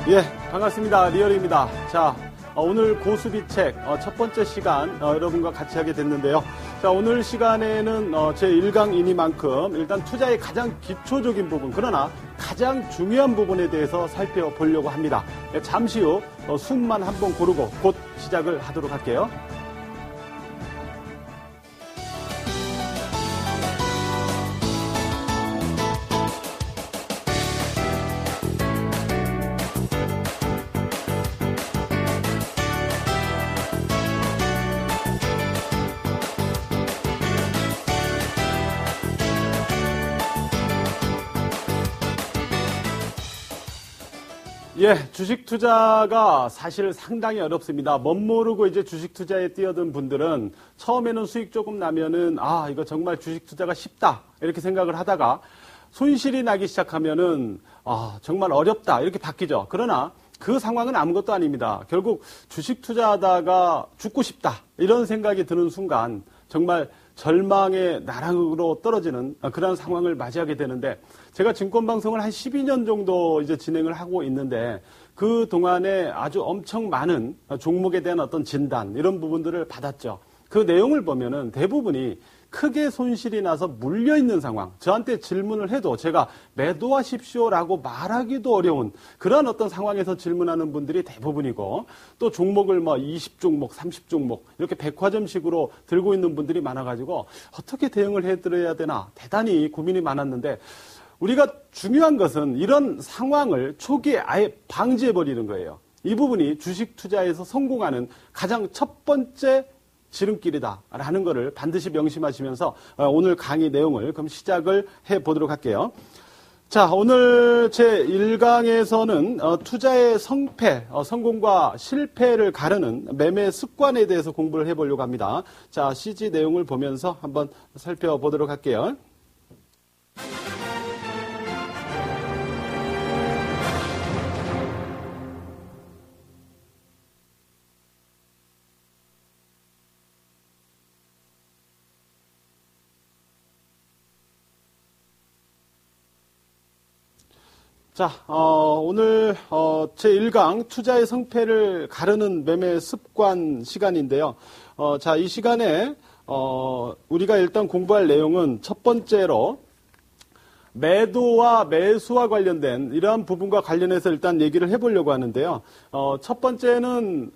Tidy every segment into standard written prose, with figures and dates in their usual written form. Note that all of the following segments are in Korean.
예, 반갑습니다. 리얼입니다. 자, 오늘 고수비책 첫 번째 시간 여러분과 같이 하게 됐는데요. 자, 오늘 시간에는 제 1강이니만큼 일단 투자의 가장 기초적인 부분, 그러나 가장 중요한 부분에 대해서 살펴보려고 합니다. 예, 잠시 후 숨만 한번 고르고 곧 시작을 하도록 할게요. 예, 주식 투자가 사실 상당히 어렵습니다. 멋모르고 이제 주식 투자에 뛰어든 분들은 처음에는 수익 조금 나면은 이거 정말 주식 투자가 쉽다 이렇게 생각을 하다가 손실이 나기 시작하면은 정말 어렵다 이렇게 바뀌죠. 그러나 그 상황은 아무것도 아닙니다. 결국 주식 투자하다가 죽고 싶다 이런 생각이 드는 순간 정말 절망의 나락으로 떨어지는 그런 상황을 맞이하게 되는데, 제가 증권방송을 한 12년 정도 이제 진행을 하고 있는데 그 동안에 아주 엄청 많은 종목에 대한 어떤 진단 이런 부분들을 받았죠. 그 내용을 보면은 대부분이 크게 손실이 나서 물려있는 상황, 저한테 질문을 해도 제가 매도하십시오라고 말하기도 어려운 그런 어떤 상황에서 질문하는 분들이 대부분이고, 또 종목을 20종목, 30종목 이렇게 백화점식으로 들고 있는 분들이 많아가지고 어떻게 대응을 해드려야 되나 대단히 고민이 많았는데, 우리가 중요한 것은 이런 상황을 초기에 아예 방지해버리는 거예요. 이 부분이 주식 투자에서 성공하는 가장 첫 번째 지름길이다라는 것을 반드시 명심하시면서 오늘 강의 내용을 그럼 시작을 해보도록 할게요. 자, 오늘 제 1강에서는 투자의 성패, 성공과 실패를 가르는 매매 습관에 대해서 공부를 해보려고 합니다. 자, CG 내용을 보면서 한번 살펴보도록 할게요. 자, 오늘 제 1강 투자의 성패를 가르는 매매 습관 시간인데요. 자, 이 시간에 우리가 일단 공부할 내용은 첫 번째로 매도와 매수와 관련된 이러한 부분과 관련해서 일단 얘기를 해보려고 하는데요. 첫 번째는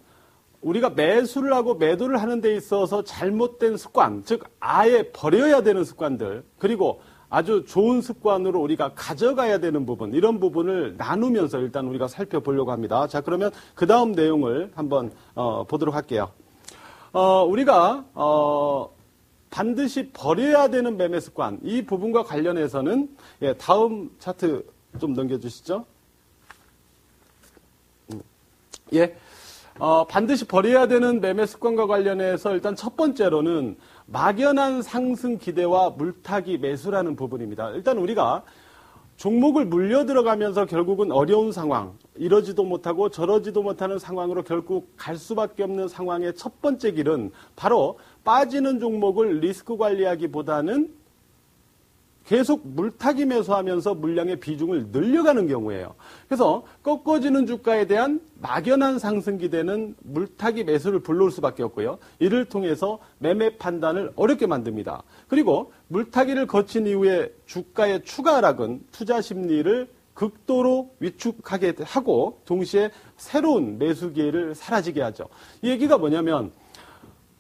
우리가 매수를 하고 매도를 하는 데 있어서 잘못된 습관, 즉 아예 버려야 되는 습관들, 그리고 아주 좋은 습관으로 우리가 가져가야 되는 부분, 이런 부분을 나누면서 일단 우리가 살펴보려고 합니다. 자, 그러면 그 다음 내용을 한번 보도록 할게요. 우리가 반드시 버려야 되는 매매 습관, 이 부분과 관련해서는 다음 차트 좀 넘겨주시죠. 예. 반드시 버려야 되는 매매 습관과 관련해서 일단 첫 번째로는 막연한 상승 기대와 물타기 매수라는 부분입니다. 일단 우리가 종목을 물려 들어가면서 결국은 어려운 상황, 이러지도 못하고 저러지도 못하는 상황으로 결국 갈 수밖에 없는 상황의 첫 번째 길은 바로 빠지는 종목을 리스크 관리하기보다는 계속 물타기 매수하면서 물량의 비중을 늘려가는 경우예요. 그래서 꺾어지는 주가에 대한 막연한 상승 기대는 물타기 매수를 불러올 수밖에 없고요. 이를 통해서 매매 판단을 어렵게 만듭니다. 그리고 물타기를 거친 이후에 주가의 추가 하락은 투자 심리를 극도로 위축하게 하고 동시에 새로운 매수 기회를 사라지게 하죠. 이 얘기가 뭐냐면,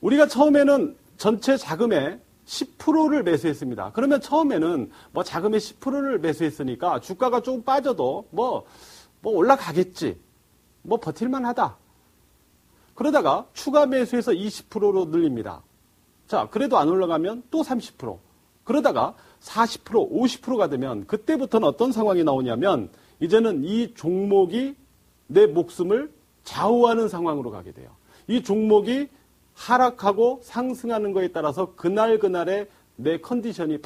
우리가 처음에는 전체 자금의 10%를 매수했습니다. 그러면 처음에는 자금의 10%를 매수했으니까 주가가 조금 빠져도 올라가겠지. 버틸만 하다. 그러다가 추가 매수해서 20%로 늘립니다. 자, 그래도 안 올라가면 또 30%. 그러다가 40%, 50%가 되면 그때부터는 어떤 상황이 나오냐면, 이제는 이 종목이 내 목숨을 좌우하는 상황으로 가게 돼요. 이 종목이 하락하고 상승하는 것에 따라서 그날그날의 내 컨디션이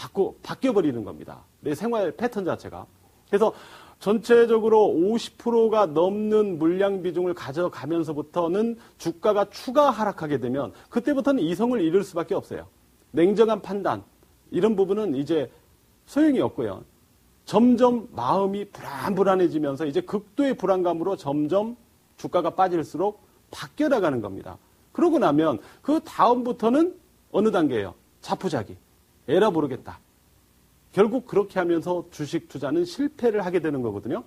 바뀌어버리는 겁니다. 내 생활 패턴 자체가. 그래서 전체적으로 50%가 넘는 물량 비중을 가져가면서부터는 주가가 추가 하락하게 되면 그때부터는 이성을 잃을 수밖에 없어요. 냉정한 판단, 이런 부분은 이제 소용이 없고요. 점점 마음이 불안해지면서 이제 극도의 불안감으로 점점 주가가 빠질수록 바뀌어 나가는 겁니다. 그러고 나면 그 다음부터는 어느 단계예요? 자포자기. 에라 모르겠다. 결국 그렇게 하면서 주식 투자는 실패를 하게 되는 거거든요.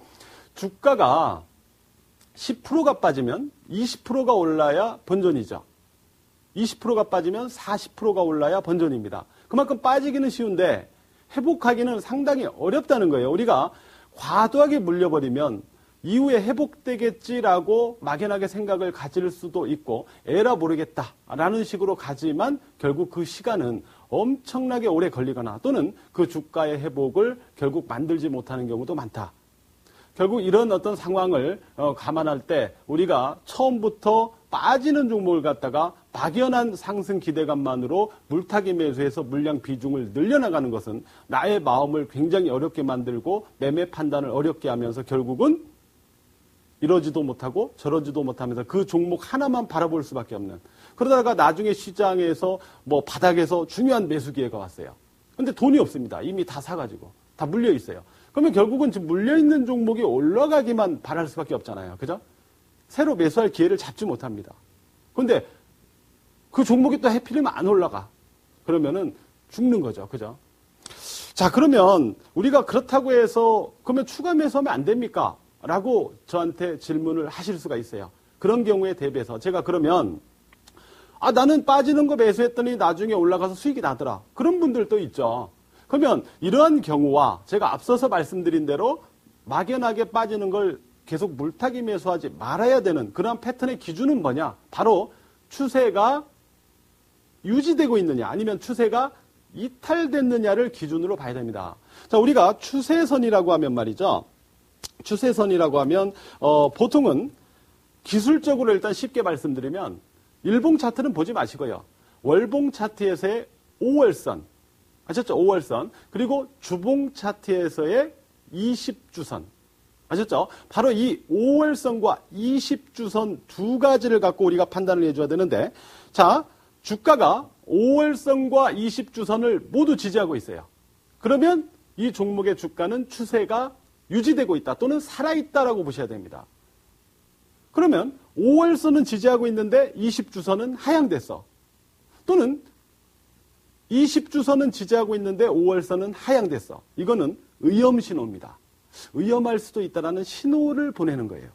주가가 10%가 빠지면 20%가 올라야 번전이죠. 20%가 빠지면 40%가 올라야 번전입니다. 그만큼 빠지기는 쉬운데 회복하기는 상당히 어렵다는 거예요. 우리가 과도하게 물려버리면 이후에 회복되겠지라고 막연하게 생각을 가질 수도 있고 에라 모르겠다라는 식으로 가지만 결국 그 시간은 엄청나게 오래 걸리거나 또는 그 주가의 회복을 결국 만들지 못하는 경우도 많다. 결국 이런 어떤 상황을 감안할 때 우리가 처음부터 빠지는 종목을 갖다가 막연한 상승 기대감만으로 물타기 매수해서 물량 비중을 늘려나가는 것은 나의 마음을 굉장히 어렵게 만들고 매매 판단을 어렵게 하면서 결국은 이러지도 못하고 저러지도 못하면서 그 종목 하나만 바라볼 수밖에 없는. 그러다가 나중에 시장에서 뭐 바닥에서 중요한 매수 기회가 왔어요. 근데 돈이 없습니다. 이미 다 사가지고. 다 물려 있어요. 그러면 결국은 지금 물려있는 종목이 올라가기만 바랄 수밖에 없잖아요. 그죠? 새로 매수할 기회를 잡지 못합니다. 근데 그 종목이 또 해필이면 안 올라가. 그러면은 죽는 거죠. 그죠? 자, 그러면 우리가 그렇다고 해서 그러면 추가 매수하면 안 됩니까? 라고 저한테 질문을 하실 수가 있어요. 그런 경우에 대비해서 제가 그러면 나는 빠지는 거 매수했더니 나중에 올라가서 수익이 나더라. 그런 분들도 있죠. 그러면 이러한 경우와 제가 앞서서 말씀드린 대로 막연하게 빠지는 걸 계속 물타기 매수하지 말아야 되는 그런 패턴의 기준은 뭐냐? 바로 추세가 유지되고 있느냐 아니면 추세가 이탈됐느냐를 기준으로 봐야 됩니다. 자, 우리가 추세선이라고 하면 말이죠. 추세선이라고 하면 보통은 기술적으로 일단 쉽게 말씀드리면 일봉 차트는 보지 마시고요. 월봉 차트에서의 5월선 아셨죠? 5월선 그리고 주봉 차트에서의 20주선 아셨죠? 바로 이 5월선과 20주선 두 가지를 갖고 우리가 판단을 해줘야 되는데 자, 주가가 5월선과 20주선을 모두 지지하고 있어요. 그러면 이 종목의 주가는 추세가 유지되고 있다 또는 살아있다라고 보셔야 됩니다. 그러면 5월선은 지지하고 있는데 20주선은 하향됐어. 또는 20주선은 지지하고 있는데 5월선은 하향됐어. 이거는 위험 신호입니다. 위험할 수도 있다는 신호를 보내는 거예요.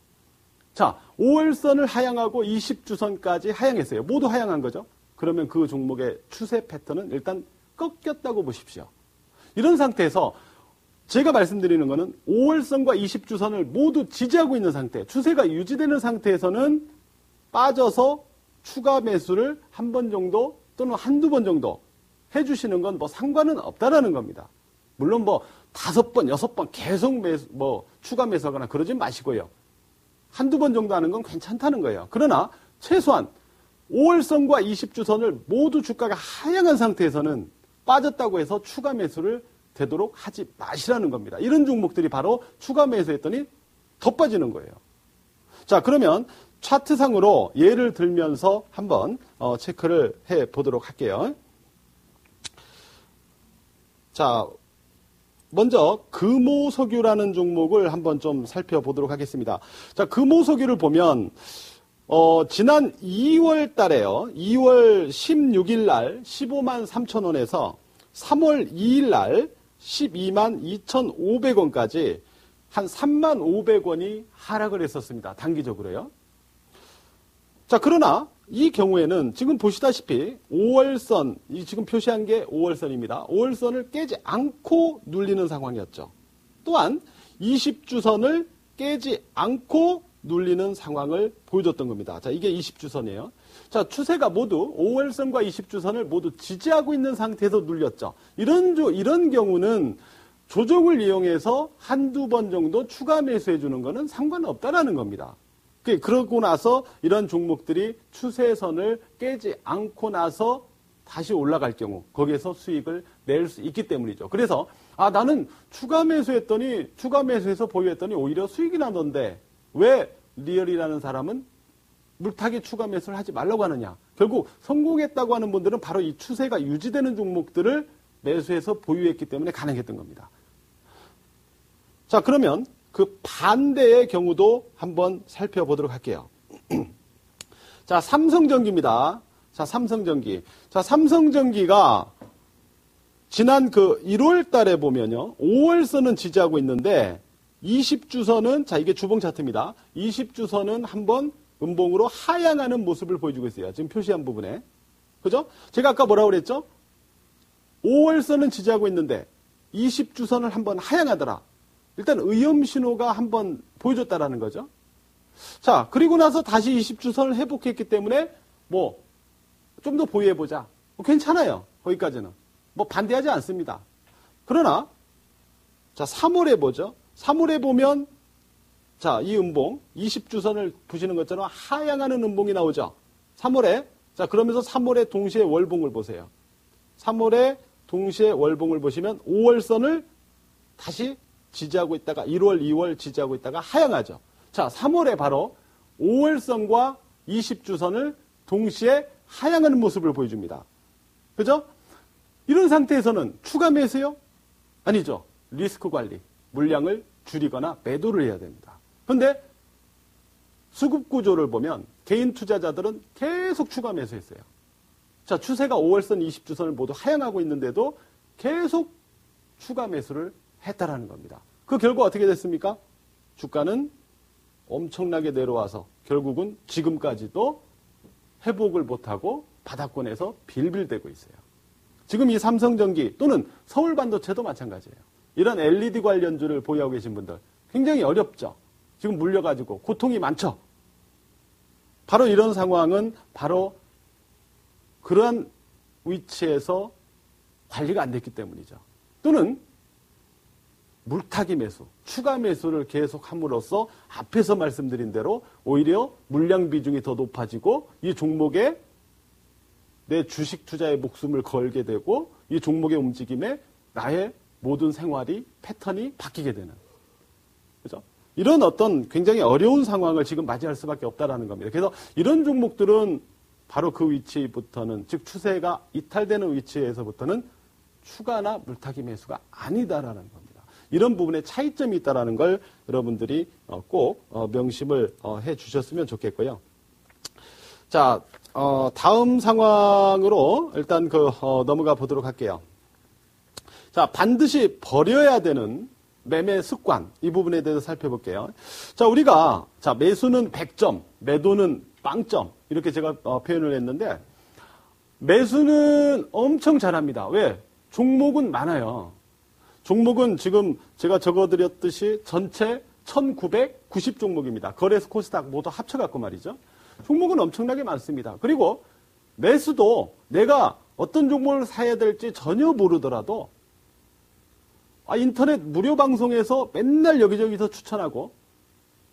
자, 5월선을 하향하고 20주선까지 하향했어요. 모두 하향한 거죠. 그러면 그 종목의 추세 패턴은 일단 꺾였다고 보십시오. 이런 상태에서 제가 말씀드리는 것은 5월선과 20주선을 모두 지지하고 있는 상태, 추세가 유지되는 상태에서는 빠져서 추가 매수를 한 번 정도 또는 한두 번 정도 해주시는 건 뭐 상관은 없다라는 겁니다. 물론 뭐 5번, 6번 계속 추가 매수하거나 그러지 마시고요. 한두 번 정도 하는 건 괜찮다는 거예요. 그러나 최소한 5월선과 20주선을 모두 주가가 하향한 상태에서는 빠졌다고 해서 추가 매수를 되도록 하지 마시라는 겁니다. 이런 종목들이 바로 추가 매수했더니 더 빠지는 거예요. 자, 그러면 차트상으로 예를 들면서 한번 체크를 해 보도록 할게요. 자, 먼저 금호석유라는 종목을 한번 좀 살펴보도록 하겠습니다. 자, 금호석유를 보면 지난 2월 달에요. 2월 16일 날 15만 3천 원에서 3월 2일 날 12만 2,500원까지 한 3만 500원이 하락을 했었습니다. 단기적으로요. 자, 그러나 이 경우에는 지금 보시다시피 5월선, 지금 표시한 게 5월선입니다. 5월선을 깨지 않고 눌리는 상황이었죠. 또한 20주선을 깨지 않고 눌리는 상황을 보여줬던 겁니다. 자, 이게 20주선이에요. 자, 추세가 모두 5월선과 20주선을 모두 지지하고 있는 상태에서 눌렸죠. 이런 경우는 조정을 이용해서 한두 번 정도 추가 매수해 주는 거는 상관없다라는 겁니다. 그러고 나서 이런 종목들이 추세선을 깨지 않고 나서 다시 올라갈 경우 거기에서 수익을 낼 수 있기 때문이죠. 그래서 나는 추가 매수해서 보유했더니 오히려 수익이 나던데 왜 리얼이라는 사람은 물타기 추가 매수를 하지 말라고 하느냐. 결국 성공했다고 하는 분들은 바로 이 추세가 유지되는 종목들을 매수해서 보유했기 때문에 가능했던 겁니다. 자, 그러면 그 반대의 경우도 한번 살펴보도록 할게요. 자, 삼성전기입니다. 자, 삼성전기. 자, 삼성전기가 지난 그 1월 달에 보면요. 5월선은 지지하고 있는데 20주선은, 자, 이게 주봉 차트입니다. 20주선은 한번 음봉으로 하향하는 모습을 보여주고 있어요. 지금 표시한 부분에. 그죠? 제가 아까 뭐라고 그랬죠? 5월선은 지지하고 있는데 20주선을 한번 하향하더라. 일단 의엄 신호가 한번 보여줬다라는 거죠. 자, 그리고 나서 다시 20주선을 회복했기 때문에 뭐 좀 더 보유해보자. 괜찮아요. 거기까지는. 뭐 반대하지 않습니다. 그러나 자, 3월에 보죠. 3월에 보면 자, 이 음봉 20주선을 보시는 것처럼 하향하는 음봉이 나오죠. 3월에. 자, 그러면서 3월에 동시에 월봉을 보세요. 3월에 동시에 월봉을 보시면 5월선을 다시 지지하고 있다가 1월, 2월 지지하고 있다가 하향하죠. 자, 3월에 바로 5월선과 20주선을 동시에 하향하는 모습을 보여줍니다. 그죠? 이런 상태에서는 추가 매수요? 아니죠. 리스크 관리, 물량을 줄이거나 매도를 해야 됩니다. 그런데 수급 구조를 보면 개인 투자자들은 계속 추가 매수했어요. 자, 추세가 5월선, 20주선을 모두 하향하고 있는데도 계속 추가 매수를 했다라는 겁니다. 그 결과 어떻게 됐습니까? 주가는 엄청나게 내려와서 결국은 지금까지도 회복을 못하고 바닥권에서 빌빌대고 있어요. 지금 이 삼성전기 또는 서울반도체도 마찬가지예요. 이런 LED 관련주를 보유하고 계신 분들 굉장히 어렵죠. 지금 물려가지고 고통이 많죠. 바로 이런 상황은 바로 그러한 위치에서 관리가 안 됐기 때문이죠. 또는 물타기 매수, 추가 매수를 계속 함으로써 앞에서 말씀드린 대로 오히려 물량 비중이 더 높아지고 이 종목에 내 주식 투자의 목숨을 걸게 되고 이 종목의 움직임에 나의 모든 생활이 패턴이 바뀌게 되는, 그죠? 이런 어떤 굉장히 어려운 상황을 지금 맞이할 수밖에 없다라는 겁니다. 그래서 이런 종목들은 바로 그 위치부터는, 즉 추세가 이탈되는 위치에서부터는 추가나 물타기 매수가 아니다라는 겁니다. 이런 부분에 차이점이 있다라는 걸 여러분들이 꼭 명심을 해 주셨으면 좋겠고요. 자, 다음 상황으로 일단 넘어가 보도록 할게요. 자, 반드시 버려야 되는 매매 습관, 이 부분에 대해서 살펴볼게요. 자, 우리가, 자, 매수는 100점, 매도는 0점, 이렇게 제가 표현을 했는데, 매수는 엄청 잘합니다. 왜? 종목은 많아요. 종목은 지금 제가 적어드렸듯이 전체 1990 종목입니다. 거래소 코스닥 모두 합쳐갖고 말이죠. 종목은 엄청나게 많습니다. 그리고 매수도 내가 어떤 종목을 사야 될지 전혀 모르더라도 인터넷 무료 방송에서 맨날 여기저기서 추천하고,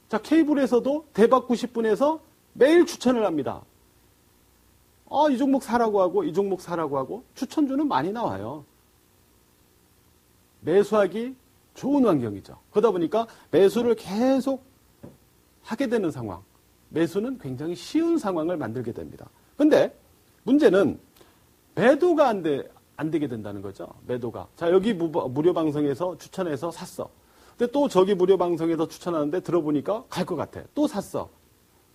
자, 케이블에서도 대박 90분에서 매일 추천을 합니다. 이 종목 사라고 하고 이 종목 사라고 하고 추천주는 많이 나와요. 매수하기 좋은 환경이죠. 그러다 보니까 매수를 계속 하게 되는 상황, 매수는 굉장히 쉬운 상황을 만들게 됩니다. 근데 문제는 매도가 안 되게 된다는 거죠. 매도가. 자, 여기 무료 방송에서 추천해서 샀어. 근데 또 저기 무료 방송에서 추천하는데 들어보니까 갈 것 같아. 또 샀어.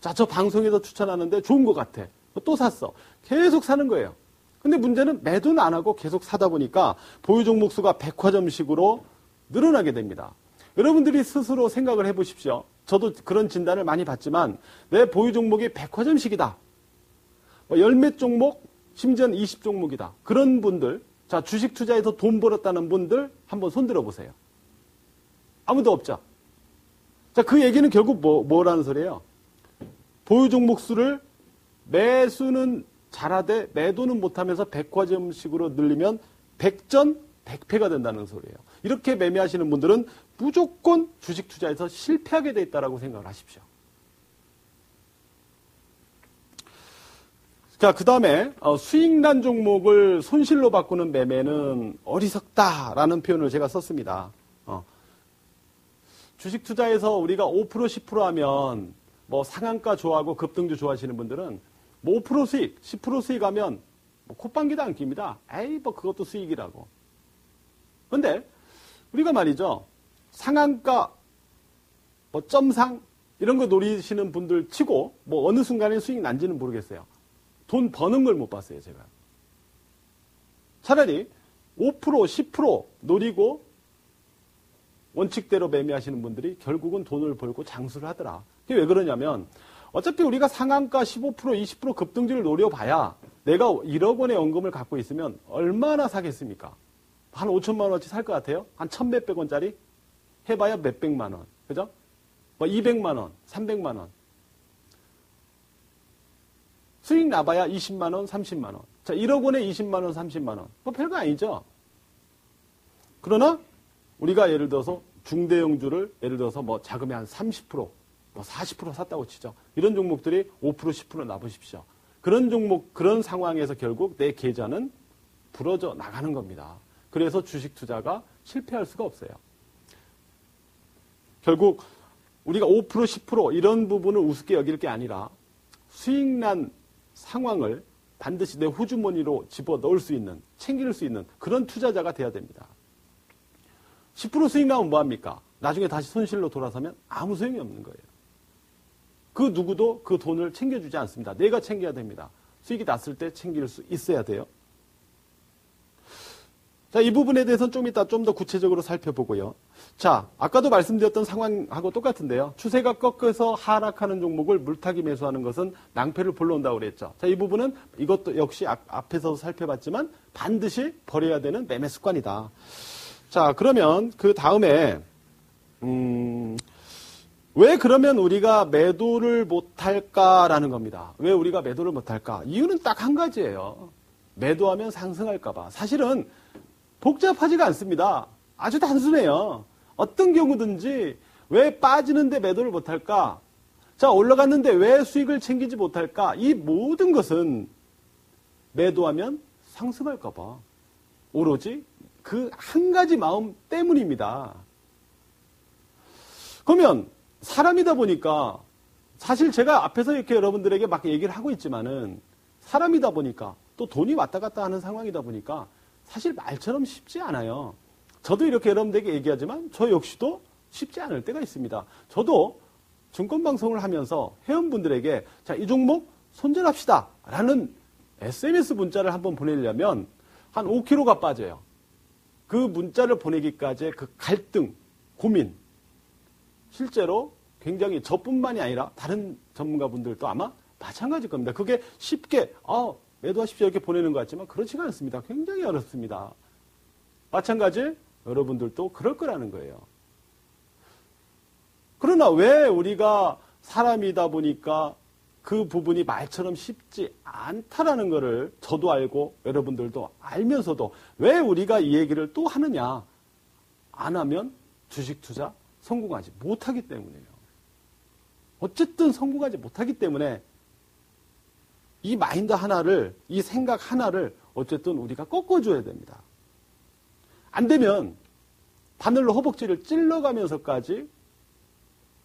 자, 저 방송에서 추천하는데 좋은 것 같아. 또 샀어. 계속 사는 거예요. 근데 문제는 매도는 안 하고 계속 사다 보니까 보유 종목 수가 백화점식으로 늘어나게 됩니다. 여러분들이 스스로 생각을 해보십시오. 저도 그런 진단을 많이 받지만 내 보유 종목이 백화점식이다. 열몇 종목, 심지어는 20종목이다. 그런 분들, 자, 주식 투자에서 돈 벌었다는 분들 한번 손들어 보세요. 아무도 없죠. 자, 그 얘기는 결국 뭐라는 소리예요? 보유 종목 수를 매수는 잘하되 매도는 못하면서 백화점식으로 늘리면 백전 백패가 된다는 소리예요. 이렇게 매매하시는 분들은 무조건 주식 투자에서 실패하게 돼 있다라고 생각을 하십시오. 자, 그 다음에 수익난 종목을 손실로 바꾸는 매매는 어리석다라는 표현을 제가 썼습니다. 주식 투자에서 우리가 5% 10% 하면 뭐 상한가 좋아하고 급등주 좋아하시는 분들은 뭐 5% 수익, 10% 수익하면 뭐 콧방귀도 안 낍니다. 에이, 뭐 그것도 수익이라고. 근데 우리가 말이죠, 상한가, 뭐 점상 이런 거 노리시는 분들 치고 뭐 어느 순간에 수익 난지는 모르겠어요. 돈 버는 걸 못 봤어요, 제가. 차라리 5%, 10% 노리고 원칙대로 매매하시는 분들이 결국은 돈을 벌고 장수를 하더라. 그게 왜 그러냐면 어차피 우리가 상한가 15%, 20% 급등주를 노려봐야 내가 1억 원의 원금을 갖고 있으면 얼마나 사겠습니까? 한 5천만 원어치 살 것 같아요? 한 1,몇백 원짜리? 해봐야 몇백만 원. 그죠? 뭐 200만 원, 300만 원. 수익 나봐야 20만 원, 30만 원. 자, 1억 원에 20만 원, 30만 원. 뭐 별거 아니죠. 그러나 우리가 예를 들어서 중대형주를 예를 들어서 뭐 자금의 한 30%, 뭐 40% 샀다고 치죠. 이런 종목들이 5%, 10% 놔보십시오. 그런 종목, 그런 상황에서 결국 내 계좌는 부러져 나가는 겁니다. 그래서 주식 투자가 실패할 수가 없어요. 결국 우리가 5%, 10% 이런 부분을 우습게 여길 게 아니라 수익난 상황을 반드시 내 호주머니로 집어넣을 수 있는, 챙길 수 있는 그런 투자자가 돼야 됩니다. 10% 수익 나면 뭐합니까? 나중에 다시 손실로 돌아서면 아무 소용이 없는 거예요. 그 누구도 그 돈을 챙겨주지 않습니다. 내가 챙겨야 됩니다. 수익이 났을 때 챙길 수 있어야 돼요. 자, 이 부분에 대해서는 좀 이따 좀 더 구체적으로 살펴보고요. 자, 아까도 말씀드렸던 상황하고 똑같은데요. 추세가 꺾여서 하락하는 종목을 물타기 매수하는 것은 낭패를 불러온다고 그랬죠. 자, 이 부분은 이것도 역시 앞에서 살펴봤지만 반드시 버려야 되는 매매 습관이다. 자, 그러면 그 다음에 왜 그러면 우리가 매도를 못할까라는 겁니다. 왜 우리가 매도를 못할까? 이유는 딱 한 가지예요. 매도하면 상승할까 봐. 사실은 복잡하지가 않습니다. 아주 단순해요. 어떤 경우든지 왜 빠지는데 매도를 못할까? 자, 올라갔는데 왜 수익을 챙기지 못할까? 이 모든 것은 매도하면 상승할까 봐. 오로지 그 한 가지 마음 때문입니다. 그러면 사람이다 보니까 사실 제가 앞에서 이렇게 여러분들에게 막 얘기를 하고 있지만은 사람이다 보니까 또 돈이 왔다 갔다 하는 상황이다 보니까 사실 말처럼 쉽지 않아요. 저도 이렇게 여러분들에게 얘기하지만 저 역시도 쉽지 않을 때가 있습니다. 저도 증권방송을 하면서 회원분들에게 자, 이 종목 손절합시다 라는 SMS 문자를 한번 보내려면 한 5kg가 빠져요. 그 문자를 보내기까지의 그 갈등, 고민 실제로 굉장히 저뿐만이 아니라 다른 전문가분들도 아마 마찬가지일 겁니다. 그게 쉽게 매도하십시오 이렇게 보내는 것 같지만 그렇지가 않습니다. 굉장히 어렵습니다. 마찬가지 여러분들도 그럴 거라는 거예요. 그러나 왜 우리가 사람이다 보니까 그 부분이 말처럼 쉽지 않다라는 것을 저도 알고 여러분들도 알면서도 왜 우리가 이 얘기를 또 하느냐? 안 하면 주식 투자 성공하지 못하기 때문이에요. 어쨌든 성공하지 못하기 때문에 이 마인드 하나를, 이 생각 하나를 어쨌든 우리가 꺾어줘야 됩니다. 안 되면 바늘로 허벅지를 찔러가면서까지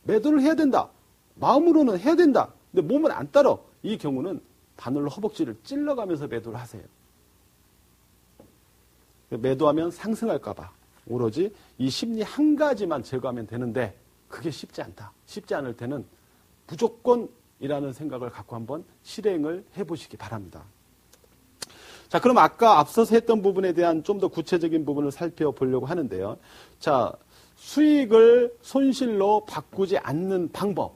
매도를 해야 된다. 마음으로는 해야 된다. 근데 몸은 안 따라. 이 경우는 바늘로 허벅지를 찔러가면서 매도를 하세요. 매도하면 상승할까 봐. 오로지 이 심리 한 가지만 제거하면 되는데 그게 쉽지 않다. 쉽지 않을 때는 무조건이라는 생각을 갖고 한번 실행을 해보시기 바랍니다. 자, 그럼 아까 앞서서 했던 부분에 대한 좀 더 구체적인 부분을 살펴보려고 하는데요. 자, 수익을 손실로 바꾸지 않는 방법.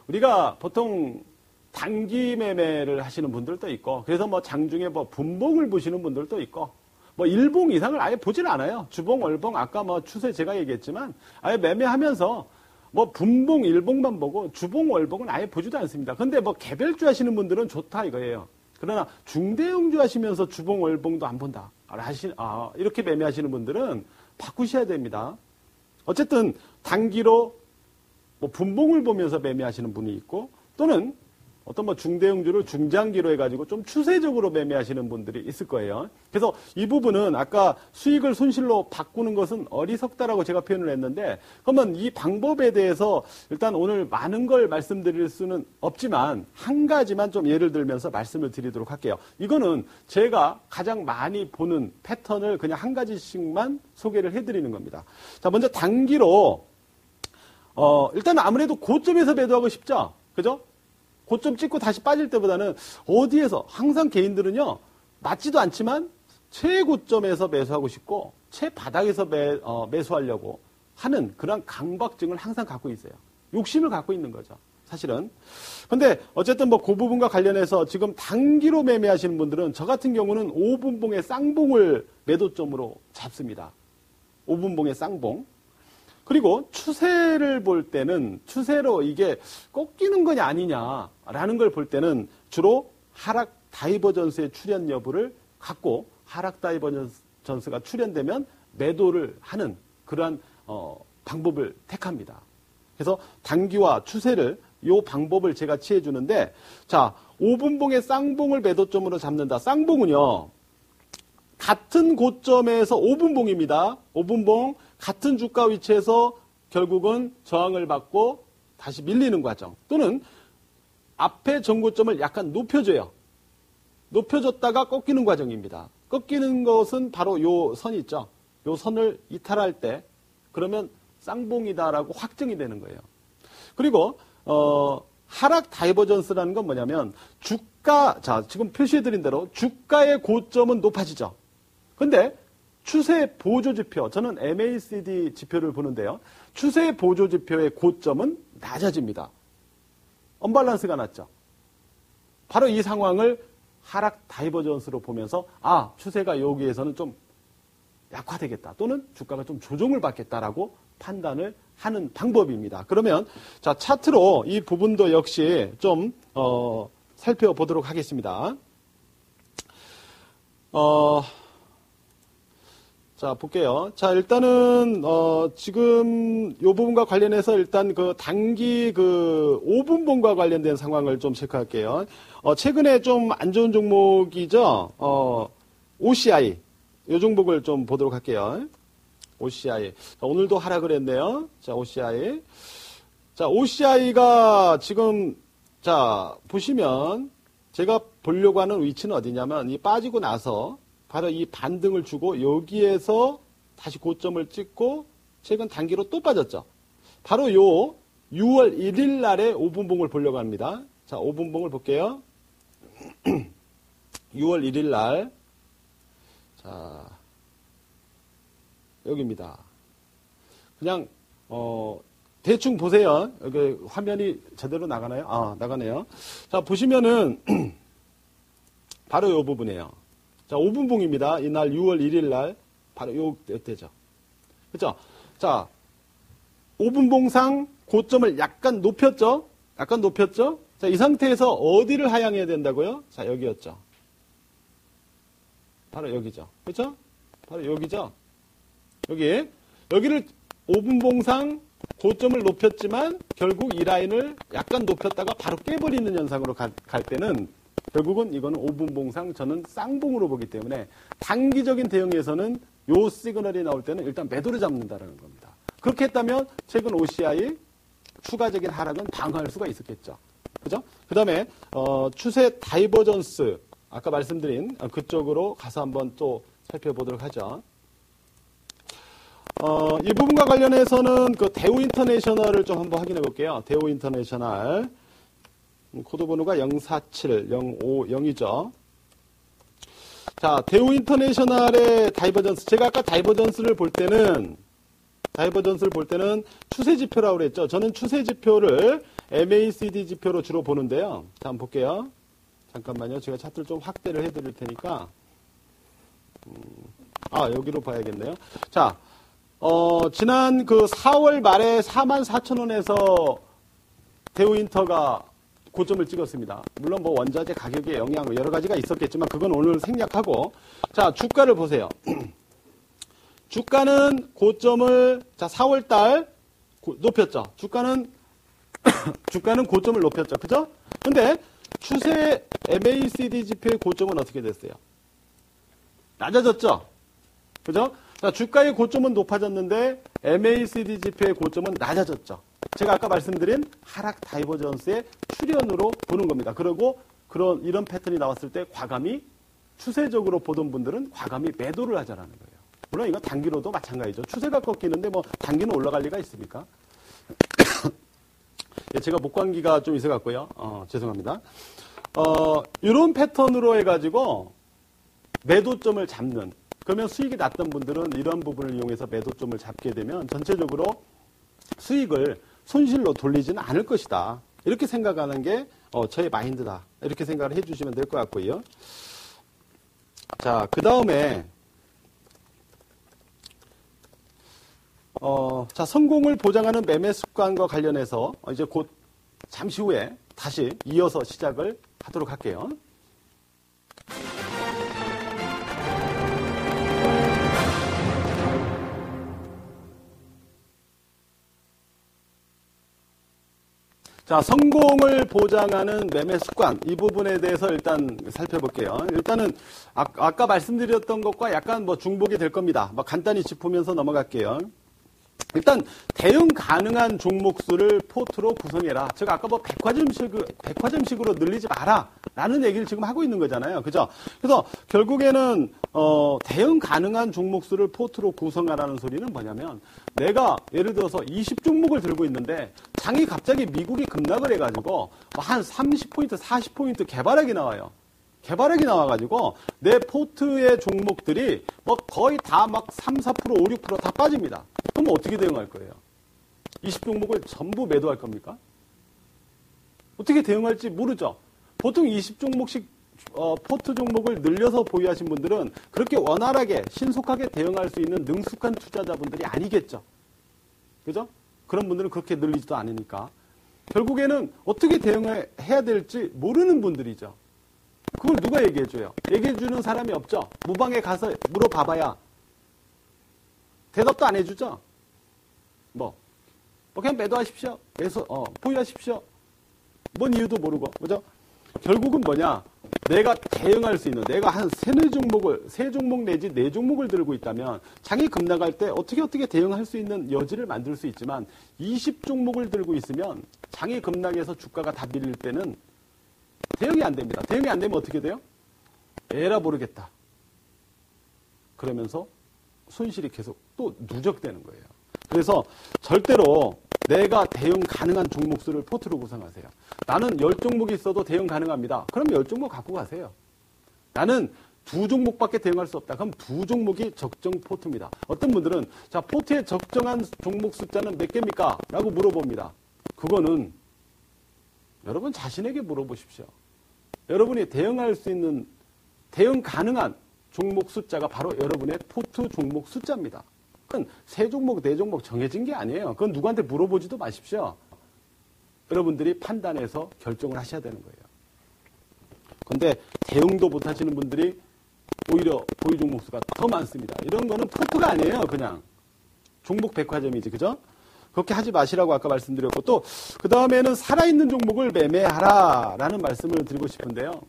우리가 보통 단기 매매를 하시는 분들도 있고, 그래서 뭐 장중에 뭐 분봉을 보시는 분들도 있고, 뭐 일봉 이상을 아예 보질 않아요. 주봉, 월봉, 아까 뭐 추세 제가 얘기했지만, 아예 매매하면서 뭐 분봉, 일봉만 보고 주봉, 월봉은 아예 보지도 않습니다. 근데 뭐 개별주 하시는 분들은 좋다 이거예요. 그러나 중대형주 하시면서 주봉, 월봉도 안 본다. 이렇게 매매하시는 분들은 바꾸셔야 됩니다. 어쨌든 단기로 뭐 분봉을 보면서 매매하시는 분이 있고 또는 어떤 뭐 중대형주를 중장기로 해가지고 좀 추세적으로 매매하시는 분들이 있을 거예요. 그래서 이 부분은 아까 수익을 손실로 바꾸는 것은 어리석다라고 제가 표현을 했는데, 그러면 이 방법에 대해서 일단 오늘 많은 걸 말씀드릴 수는 없지만 한 가지만 좀 예를 들면서 말씀을 드리도록 할게요. 이거는 제가 가장 많이 보는 패턴을 그냥 한 가지씩만 소개를 해드리는 겁니다. 자, 먼저 단기로 일단 아무래도 고점에서 매도하고 싶죠, 그죠? 고점 찍고 다시 빠질 때보다는 어디에서, 항상 개인들은요, 맞지도 않지만 최고점에서 매수하고 싶고 최바닥에서 매수하려고 하는 그런 강박증을 항상 갖고 있어요. 욕심을 갖고 있는 거죠, 사실은. 근데 어쨌든 뭐 그 부분과 관련해서 지금 단기로 매매하시는 분들은 저 같은 경우는 5분봉의 쌍봉을 매도점으로 잡습니다. 5분봉의 쌍봉. 그리고 추세를 볼 때는 추세로 이게 꺾이는 거냐 아니냐라는 걸 볼 때는 주로 하락 다이버전스의 출현 여부를 갖고, 하락 다이버전스가 출현되면 매도를 하는 그러한 방법을 택합니다. 그래서 단기와 추세를 이 방법을 제가 취해 주는데, 자, 5분봉의 쌍봉을 매도점으로 잡는다. 쌍봉은요, 같은 고점에서 5분봉입니다. 5분봉 같은 주가 위치에서 결국은 저항을 받고 다시 밀리는 과정, 또는 앞에 전고점을 약간 높여줘요. 높여줬다가 꺾이는 과정입니다. 꺾이는 것은 바로 요 선 있죠. 요 선을 이탈할 때 그러면 쌍봉이다라고 확정이 되는 거예요. 그리고 하락 다이버전스라는 건 뭐냐면 주가, 자, 지금 표시해드린 대로 주가의 고점은 높아지죠. 근데 추세 보조지표, 저는 MACD 지표를 보는데요. 추세 보조지표의 고점은 낮아집니다. 언밸런스가 낮죠. 바로 이 상황을 하락 다이버전스로 보면서, 아, 추세가 여기에서는 좀 약화되겠다, 또는 주가가 좀 조정을 받겠다라고 판단을 하는 방법입니다. 그러면 자, 차트로 이 부분도 역시 좀 살펴보도록 하겠습니다. 자, 볼게요. 자, 일단은 지금 이 부분과 관련해서 일단 그 단기 그 5분봉과 관련된 상황을 좀 체크할게요. 최근에 좀 안 좋은 종목이죠. OCI. 이 종목을 좀 보도록 할게요. OCI. 자, 오늘도 하락을 했네요. 자, OCI. 자, OCI가 지금, 자, 보시면 제가 보려고 하는 위치는 어디냐면, 이 빠지고 나서 바로 이 반등을 주고 여기에서 다시 고점을 찍고 최근 단기로 또 빠졌죠. 바로 요 6월 1일 날에 5분봉을 보려고 합니다. 자, 5분봉을 볼게요. 6월 1일 날. 자, 여기입니다. 그냥 대충 보세요. 여기 화면이 제대로 나가나요? 아, 나가네요. 자, 보시면은 바로 요 부분이에요. 자, 5분봉입니다. 이날 6월 1일 날 바로 요때죠. 그렇죠? 자, 5분봉상 고점을 약간 높였죠? 약간 높였죠? 자, 이 상태에서 어디를 하향해야 된다고요? 자, 여기였죠. 바로 여기죠. 그렇죠? 바로 여기죠. 여기를 5분봉상 고점을 높였지만 결국 이 라인을 약간 높였다가 바로 깨버리는 현상으로 갈 때는 결국은 이거는 5분봉상 저는 쌍봉으로 보기 때문에 단기적인 대응에서는 요 시그널이 나올 때는 일단 매도를 잡는다라는 겁니다. 그렇게 했다면 최근 OCI 추가적인 하락은 방어할 수가 있었겠죠. 그죠? 그 다음에 추세 다이버전스 아까 말씀드린 그쪽으로 가서 한번 또 살펴보도록 하죠. 이 부분과 관련해서는 그 대우 인터내셔널을 좀 한번 확인해 볼게요. 대우 인터내셔널. 코드 번호가 047050이죠. 자, 대우 인터내셔널의 다이버전스. 제가 아까 다이버전스를 볼 때는 추세 지표라고 그랬죠. 저는 추세 지표를 MACD 지표로 주로 보는데요. 자, 한번 볼게요. 잠깐만요. 제가 차트를 좀 확대를 해드릴 테니까. 여기로 봐야겠네요. 자, 지난 그 4월 말에 44,000원에서 대우인터가 고점을 찍었습니다. 물론 뭐 원자재 가격의 영향 여러 가지가 있었겠지만 그건 오늘 생략하고, 자, 주가를 보세요. 주가는 고점을, 자, 4월 달 높였죠. 주가는 고점을 높였죠. 그죠? 근데 추세 MACD 지표의 고점은 어떻게 됐어요? 낮아졌죠? 그죠? 자, 주가의 고점은 높아졌는데 MACD 지표의 고점은 낮아졌죠. 제가 아까 말씀드린 하락 다이버전스의 출현으로 보는 겁니다. 그리고 이런 패턴이 나왔을 때 과감히 추세적으로 보던 분들은 과감히 매도를 하자라는 거예요. 물론 이건 단기로도 마찬가지죠. 추세가 꺾이는데 뭐 단기는 올라갈 리가 있습니까? 예, 제가 목감기가 좀 있어갖고요. 죄송합니다. 이런 패턴으로 해가지고 매도점을 잡는, 그러면 수익이 났던 분들은 이런 부분을 이용해서 매도점을 잡게 되면 전체적으로 수익을 손실로 돌리지는 않을 것이다. 이렇게 생각하는 게 저의 마인드다. 이렇게 생각을 해주시면 될 것 같고요. 자, 그 다음에 자, 성공을 보장하는 매매 습관과 관련해서 이제 곧 잠시 후에 다시 이어서 시작을 하도록 할게요. 자, 성공을 보장하는 매매 습관, 이 부분에 대해서 일단 살펴볼게요. 일단은 아까 말씀드렸던 것과 약간 뭐 중복이 될 겁니다. 뭐 간단히 짚으면서 넘어갈게요. 일단 대응 가능한 종목 수를 포트로 구성해라. 제가 아까 뭐 백화점식으로 늘리지 마라 라는 얘기를 지금 하고 있는 거잖아요. 그죠? 그래서 결국에는 대응 가능한 종목 수를 포트로 구성하라는 소리는 뭐냐면, 내가 예를 들어서 20종목을 들고 있는데 장이 갑자기 미국이 급락을 해가지고 한 30포인트, 40포인트 개발하기 나와요. 개발액이 나와가지고 내 포트의 종목들이 뭐 거의 다 막 3, 4%, 5, 6% 다 빠집니다. 그럼 어떻게 대응할 거예요? 20종목을 전부 매도할 겁니까? 어떻게 대응할지 모르죠. 보통 20종목씩 포트 종목을 늘려서 보유하신 분들은 그렇게 원활하게 신속하게 대응할 수 있는 능숙한 투자자분들이 아니겠죠. 그죠? 그런 분들은 그렇게 늘리지도 않으니까 결국에는 어떻게 대응해야 될지 모르는 분들이죠. 그걸 누가 얘기해줘요? 얘기해주는 사람이 없죠. 무방에 가서 물어봐봐야 대답도 안 해주죠. 뭐 그냥 매도하십시오. 보유하십시오. 뭔 이유도 모르고, 그죠? 결국은 뭐냐? 내가 대응할 수 있는, 내가 한 세 종목 내지 4종목을 들고 있다면 장이 급락할 때 어떻게 대응할 수 있는 여지를 만들 수 있지만 20종목을 들고 있으면 장이 급락해서 주가가 다 밀릴 때는 대응이 안 됩니다. 대응이 안 되면 어떻게 돼요? 에라 모르겠다. 그러면서 손실이 계속 또 누적되는 거예요. 그래서 절대로 내가 대응 가능한 종목 수를 포트로 구성하세요. 나는 10종목이 있어도 대응 가능합니다. 그럼 10종목 갖고 가세요. 나는 2종목밖에 대응할 수 없다. 그럼 2종목이 적정 포트입니다. 어떤 분들은 자, 포트의 적정한 종목 숫자는 몇 개입니까? 라고 물어봅니다. 그거는 여러분 자신에게 물어보십시오. 여러분이 대응할 수 있는, 대응 가능한 종목 숫자가 바로 여러분의 포트 종목 숫자입니다. 그건 3종목, 4종목 정해진 게 아니에요. 그건 누구한테 물어보지도 마십시오. 여러분들이 판단해서 결정을 하셔야 되는 거예요. 그런데 대응도 못 하시는 분들이 오히려 보유 종목 수가 더 많습니다. 이런 거는 포트가 아니에요. 그냥 종목 백화점이지. 그죠? 그렇게 하지 마시라고 아까 말씀드렸고, 또 그 다음에는 살아있는 종목을 매매하라 라는 말씀을 드리고 싶은데요.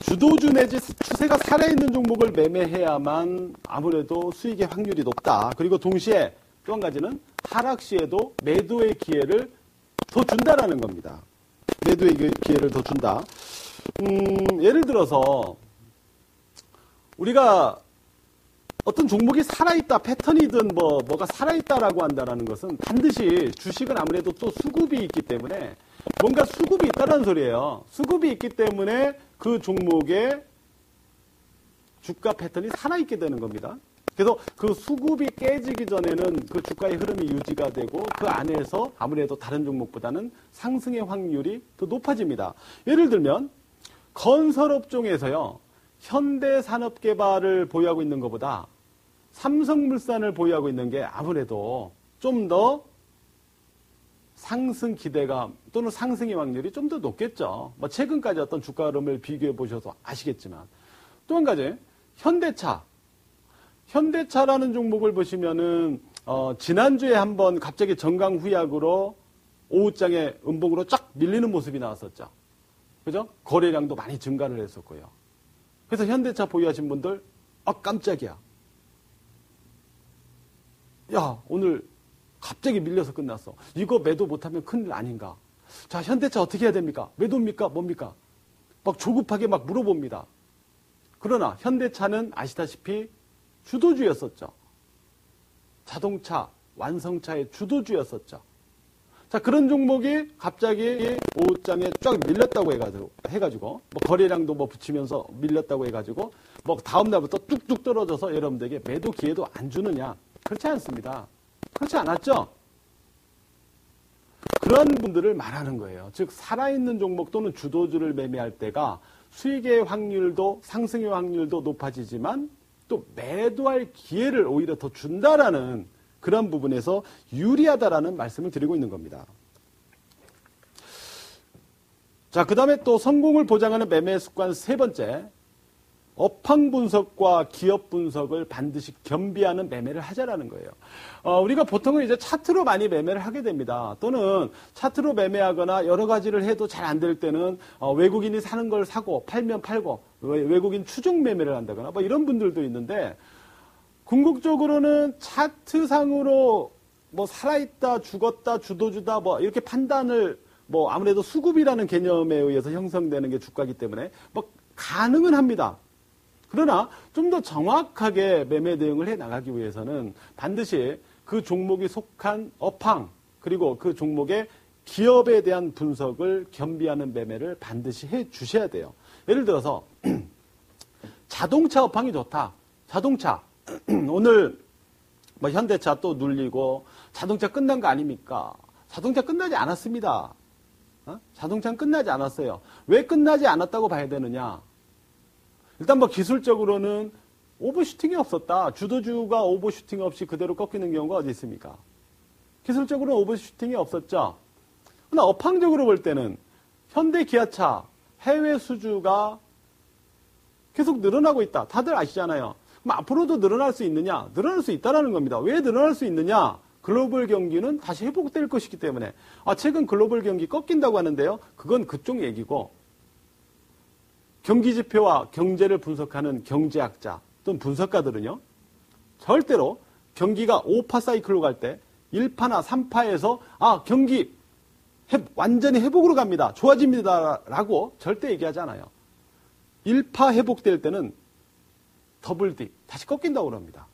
주도주 내지 추세가 살아있는 종목을 매매해야만 아무래도 수익의 확률이 높다. 그리고 동시에 또 한 가지는 하락 시에도 매도의 기회를 더 준다라는 겁니다. 매도의 기회를 더 준다. 예를 들어서 우리가 어떤 종목이 살아있다, 패턴이든 뭐가 살아있다라고 한다라는 것은 반드시 주식은 아무래도 또 수급이 있기 때문에 뭔가 수급이 있다는 소리예요. 수급이 있기 때문에 그 종목의 주가 패턴이 살아있게 되는 겁니다. 그래서 그 수급이 깨지기 전에는 그 주가의 흐름이 유지가 되고 그 안에서 아무래도 다른 종목보다는 상승의 확률이 더 높아집니다. 예를 들면 건설업종에서요, 현대산업개발을 보유하고 있는 것보다 삼성물산을 보유하고 있는 게 아무래도 좀 더 상승 기대감 또는 상승의 확률이 좀 더 높겠죠. 뭐 최근까지 어떤 주가 흐름을 비교해 보셔서 아시겠지만, 또 한 가지 현대차라는 종목을 보시면은 지난주에 한번 갑자기 정강후약으로 오후장에 음봉으로 쫙 밀리는 모습이 나왔었죠. 그죠? 거래량도 많이 증가를 했었고요. 그래서 현대차 보유하신 분들, 깜짝이야. 야, 오늘 갑자기 밀려서 끝났어. 이거 매도 못하면 큰일 아닌가. 자, 현대차 어떻게 해야 됩니까? 매도입니까? 뭡니까? 막 조급하게 막 물어봅니다. 그러나 현대차는 아시다시피 주도주였었죠. 자동차, 완성차의 주도주였었죠. 자, 그런 종목이 갑자기 오후장에 쫙 밀렸다고 해가지고, 뭐 거래량도 뭐 붙이면서 밀렸다고 해가지고, 뭐 다음날부터 뚝뚝 떨어져서 여러분들에게 매도 기회도 안 주느냐? 그렇지 않습니다. 그렇지 않았죠? 그런 분들을 말하는 거예요. 즉, 살아있는 종목 또는 주도주를 매매할 때가 수익의 확률도, 상승의 확률도 높아지지만 또 매도할 기회를 오히려 더 준다라는 그런 부분에서 유리하다라는 말씀을 드리고 있는 겁니다. 자, 그 다음에 또 성공을 보장하는 매매 습관 세 번째, 업황 분석과 기업 분석을 반드시 겸비하는 매매를 하자라는 거예요. 우리가 보통은 이제 차트로 많이 매매를 하게 됩니다. 또는 차트로 매매하거나 여러 가지를 해도 잘 안 될 때는 외국인이 사는 걸 사고 팔면 팔고 외국인 추종 매매를 한다거나 뭐 이런 분들도 있는데, 궁극적으로는 차트상으로 뭐 살아있다, 죽었다, 주도주다 뭐 이렇게 판단을 뭐 아무래도 수급이라는 개념에 의해서 형성되는 게 주가이기 때문에 뭐 가능은 합니다. 그러나 좀 더 정확하게 매매 대응을 해 나가기 위해서는 반드시 그 종목이 속한 업황 그리고 그 종목의 기업에 대한 분석을 겸비하는 매매를 반드시 해 주셔야 돼요. 예를 들어서 자동차 업황이 좋다. 자동차 오늘 뭐 현대차 또 눌리고 자동차 끝난 거 아닙니까? 자동차 끝나지 않았습니다. 자동차는 끝나지 않았어요. 왜 끝나지 않았다고 봐야 되느냐? 일단 뭐 기술적으로는 오버슈팅이 없었다. 주도주가 오버슈팅 없이 그대로 꺾이는 경우가 어디 있습니까? 기술적으로는 오버슈팅이 없었죠. 그러나 업황적으로 볼 때는 현대 기아차 해외 수주가 계속 늘어나고 있다. 다들 아시잖아요. 그럼 앞으로도 늘어날 수 있느냐? 늘어날 수 있다라는 겁니다. 왜 늘어날 수 있느냐? 글로벌 경기는 다시 회복될 것이기 때문에. 최근 글로벌 경기 꺾인다고 하는데요. 그건 그쪽 얘기고, 경기 지표와 경제를 분석하는 경제학자 또는 분석가들은요, 절대로 경기가 5파 사이클로 갈 때 1파나 3파에서 경기 완전히 회복으로 갑니다. 좋아집니다라고 절대 얘기하지 않아요. 1파 회복될 때는 더블 딕, 다시 꺾인다고 합니다.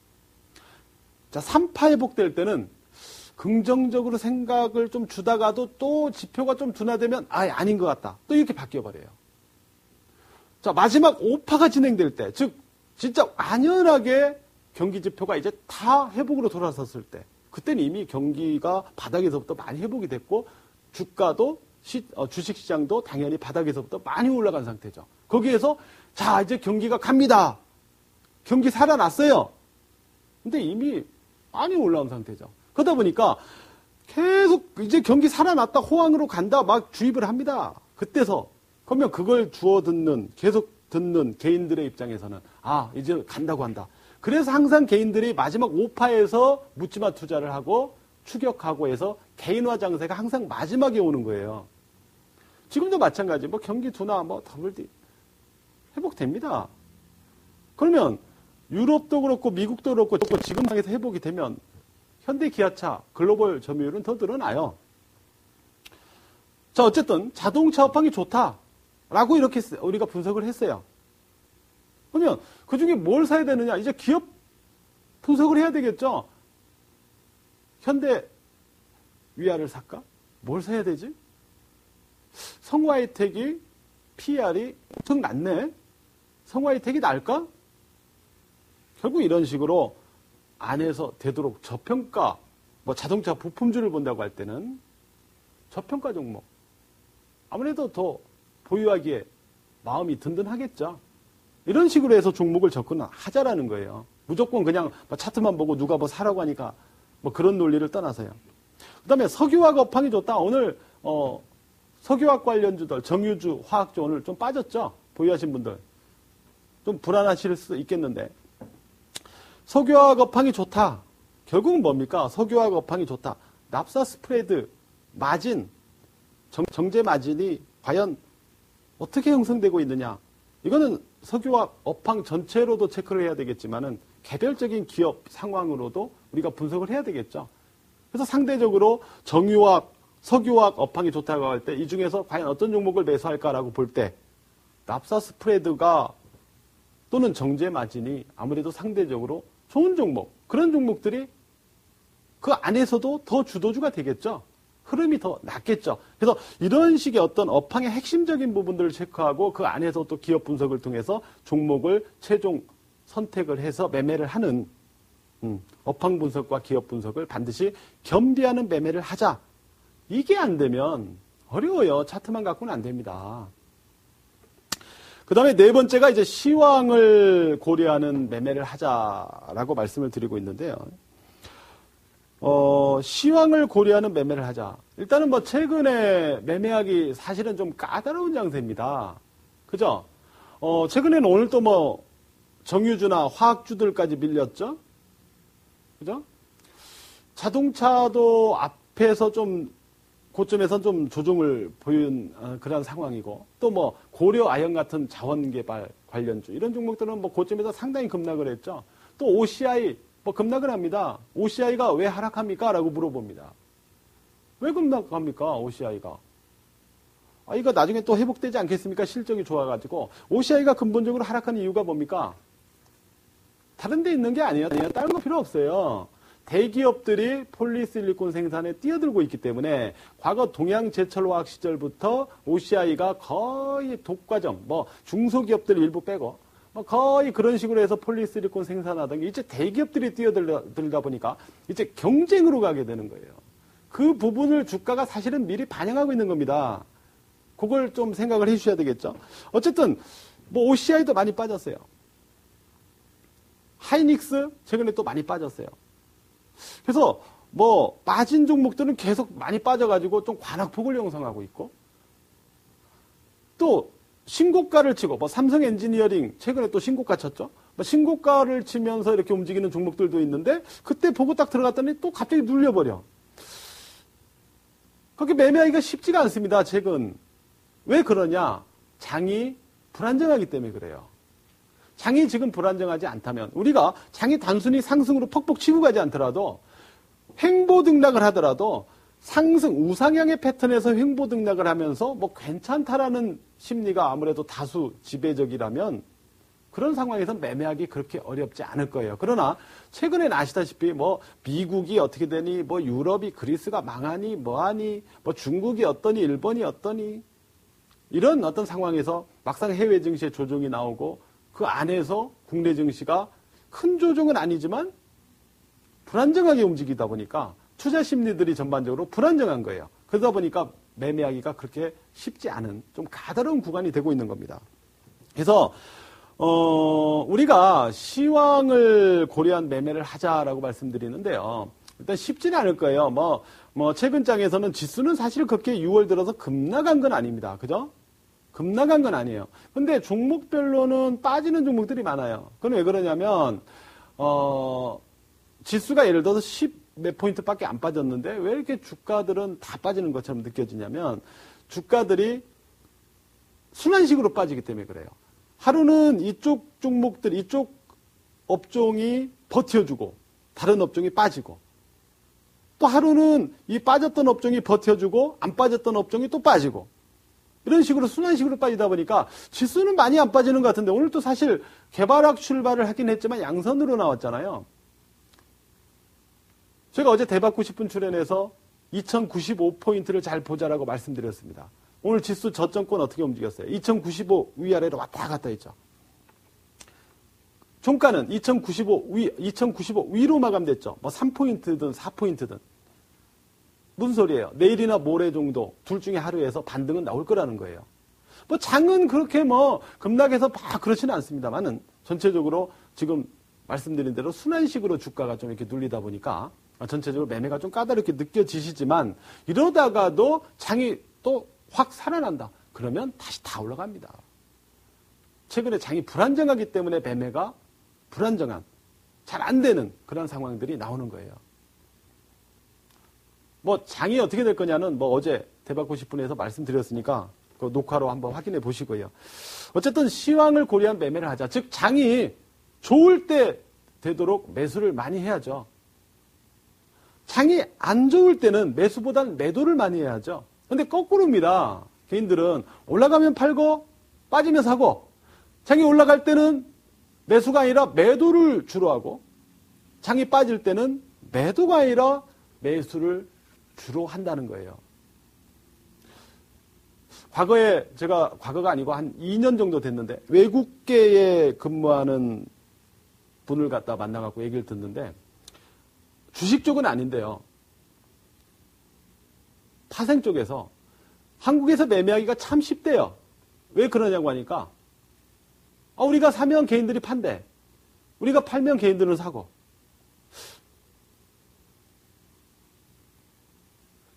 자, 3파 회복될 때는 긍정적으로 생각을 좀 주다가도 또 지표가 좀 둔화되면 아닌 것 같다. 또 이렇게 바뀌어버려요. 자, 마지막 5파가 진행될 때, 즉 진짜 완연하게 경기 지표가 이제 다 회복으로 돌아섰을 때, 그때는 이미 경기가 바닥에서부터 많이 회복이 됐고 주가도 주식시장도 당연히 바닥에서부터 많이 올라간 상태죠. 거기에서 자, 이제 경기가 갑니다. 경기 살아났어요. 근데 이미 많이 올라온 상태죠. 그러다 보니까 계속 이제 경기 살아났다, 호황으로 간다, 막 주입을 합니다. 그때서 그러면 그걸 계속 듣는 개인들의 입장에서는 이제 간다고 한다. 그래서 항상 개인들이 마지막 5파에서 묻지마 투자를 하고 추격하고 해서 개인화 장세가 항상 마지막에 오는 거예요. 지금도 마찬가지. 뭐 경기 둔화, 뭐 더블디 회복됩니다. 그러면 유럽도 그렇고 미국도 그렇고 지금 상에서 회복이 되면 현대 기아차 글로벌 점유율은 더 늘어나요. 자, 어쨌든 자동차 업황이 좋다라고 이렇게 우리가 분석을 했어요. 그러면 그 중에 뭘 사야 되느냐? 이제 기업 분석을 해야 되겠죠. 현대 위아를 살까? 뭘 사야 되지? 성화이텍이 PR이 엄청 낮네. 성화이텍이 나을까? 결국 이런 식으로 안에서 되도록 저평가, 뭐 자동차 부품주를 본다고 할 때는 저평가 종목. 아무래도 더 보유하기에 마음이 든든하겠죠. 이런 식으로 해서 종목을 접근하자라는 거예요. 무조건 그냥 차트만 보고 누가 뭐 사라고 하니까 뭐 그런 논리를 떠나서요. 그 다음에 석유화학 업황이 좋다. 오늘 석유화학 관련주들, 정유주, 화학주 오늘 좀 빠졌죠. 보유하신 분들. 좀 불안하실 수 있겠는데. 석유화학 업황이 좋다. 결국은 뭡니까? 석유화학 업황이 좋다. 납사 스프레드 마진, 정제 마진이 과연 어떻게 형성되고 있느냐. 이거는 석유화학 업황 전체로도 체크를 해야 되겠지만은 개별적인 기업 상황으로도 우리가 분석을 해야 되겠죠. 그래서 상대적으로 정유화학, 석유화학 업황이 좋다고 할 때 이 중에서 과연 어떤 종목을 매수할까라고 볼 때 납사 스프레드가 또는 정제 마진이 아무래도 상대적으로 좋은 종목, 그런 종목들이 그 안에서도 더 주도주가 되겠죠. 흐름이 더 낫겠죠. 그래서 이런 식의 어떤 업황의 핵심적인 부분들을 체크하고 그 안에서 또 기업 분석을 통해서 종목을 최종 선택을 해서 매매를 하는 업황 분석과 기업 분석을 반드시 겸비하는 매매를 하자. 이게 안 되면 어려워요. 차트만 갖고는 안 됩니다. 그 다음에 네 번째가 이제 시황을 고려하는 매매를 하자라고 말씀을 드리고 있는데요. 시황을 고려하는 매매를 하자. 일단은 뭐 최근에 매매하기 사실은 좀 까다로운 장세입니다. 그죠? 최근에는 오늘 또 뭐 정유주나 화학주들까지 밀렸죠? 그죠? 자동차도 앞에서 좀 고점에서 좀 조정을 보인 그런 상황이고 또 뭐 고려 아연 같은 자원개발 관련주 이런 종목들은 뭐 고점에서 상당히 급락을 했죠. 또 OCI 뭐 급락을 합니다. OCI가 왜 하락합니까? 라고 물어봅니다. 왜 급락합니까? OCI가. 이거 나중에 또 회복되지 않겠습니까? 실적이 좋아가지고. OCI가 근본적으로 하락하는 이유가 뭡니까? 다른 데 있는 게 아니에요. 다른 거 필요 없어요. 대기업들이 폴리실리콘 생산에 뛰어들고 있기 때문에 과거 동양제철화학 시절부터 OCI가 거의 독과점, 뭐 중소기업들 일부 빼고 거의 그런 식으로 해서 폴리실리콘 생산하던 게 이제 대기업들이 뛰어들다 보니까 이제 경쟁으로 가게 되는 거예요. 그 부분을 주가가 사실은 미리 반영하고 있는 겁니다. 그걸 좀 생각을 해 주셔야 되겠죠. 어쨌든 뭐 OCI도 많이 빠졌어요. 하이닉스 최근에 또 많이 빠졌어요. 그래서 뭐 빠진 종목들은 계속 많이 빠져가지고 좀 관악폭을 형성하고 있고 또 신고가를 치고 뭐 삼성 엔지니어링 최근에 또 신고가 쳤죠. 뭐 신고가를 치면서 이렇게 움직이는 종목들도 있는데 그때 보고 딱 들어갔더니 또 갑자기 눌려버려. 그렇게 매매하기가 쉽지가 않습니다. 최근. 왜 그러냐? 장이 불안정하기 때문에 그래요. 장이 지금 불안정하지 않다면 우리가 장이 단순히 상승으로 퍽퍽 치고 가지 않더라도 횡보 등락을 하더라도 상승 우상향의 패턴에서 횡보 등락을 하면서 뭐 괜찮다라는 심리가 아무래도 다수 지배적이라면 그런 상황에서 매매하기 그렇게 어렵지 않을 거예요. 그러나 최근엔 아시다시피 뭐 미국이 어떻게 되니 뭐 유럽이 그리스가 망하니 뭐하니 뭐 중국이 어떠니 일본이 어떠니 이런 어떤 상황에서 막상 해외 증시에 조정이 나오고 그 안에서 국내 증시가 큰 조정은 아니지만 불안정하게 움직이다 보니까 투자 심리들이 전반적으로 불안정한 거예요. 그러다 보니까 매매하기가 그렇게 쉽지 않은 좀 까다로운 구간이 되고 있는 겁니다. 그래서 우리가 시황을 고려한 매매를 하자라고 말씀드리는데요. 일단 쉽지는 않을 거예요. 뭐 최근 장에서는 지수는 사실 그렇게 6월 들어서 급락한 건 아닙니다. 그죠? 급락한 건 아니에요. 근데 종목별로는 빠지는 종목들이 많아요. 그건 왜 그러냐면 지수가 예를 들어서 10 몇 포인트밖에 안 빠졌는데 왜 이렇게 주가들은 다 빠지는 것처럼 느껴지냐면 주가들이 순환식으로 빠지기 때문에 그래요. 하루는 이쪽 종목들, 이쪽 업종이 버텨주고 다른 업종이 빠지고 또 하루는 이 빠졌던 업종이 버텨주고 안 빠졌던 업종이 또 빠지고 이런 식으로 순환식으로 빠지다 보니까 지수는 많이 안 빠지는 것 같은데 오늘 또 사실 개발학 출발을 하긴 했지만 양선으로 나왔잖아요. 제가 어제 대박 90분 출연해서 2095포인트를 잘 보자라고 말씀드렸습니다. 오늘 지수 저점권 어떻게 움직였어요? 2095 위아래로 왔다 갔다 했죠. 종가는 2095 위로 마감됐죠. 뭐 3포인트든 4포인트든. 무슨 소리예요? 내일이나 모레 정도 둘 중에 하루에서 반등은 나올 거라는 거예요. 뭐 장은 그렇게 뭐 급락해서 막 그렇지는 않습니다만은 전체적으로 지금 말씀드린 대로 순환식으로 주가가 좀 이렇게 눌리다 보니까 전체적으로 매매가 좀 까다롭게 느껴지시지만 이러다가도 장이 또 확 살아난다. 그러면 다시 다 올라갑니다. 최근에 장이 불안정하기 때문에 매매가 불안정한, 잘 안 되는 그런 상황들이 나오는 거예요. 뭐 장이 어떻게 될 거냐는 뭐 어제 대받고 싶은에서 말씀드렸으니까 그 녹화로 한번 확인해 보시고요. 어쨌든 시황을 고려한 매매를 하자. 즉 장이 좋을 때 되도록 매수를 많이 해야죠. 장이 안 좋을 때는 매수보다는 매도를 많이 해야죠. 근데 거꾸로입니다. 개인들은 올라가면 팔고 빠지면 사고, 장이 올라갈 때는 매수가 아니라 매도를 주로 하고, 장이 빠질 때는 매도가 아니라 매수를 주로 한다는 거예요. 과거에 제가 과거가 아니고 한 2년 정도 됐는데 외국계에 근무하는 분을 갖다 만나갖고 얘기를 듣는데, 주식 쪽은 아닌데요. 파생 쪽에서 한국에서 매매하기가 참 쉽대요. 왜 그러냐고 하니까 우리가 사면 개인들이 판대. 우리가 팔면 개인들은 사고.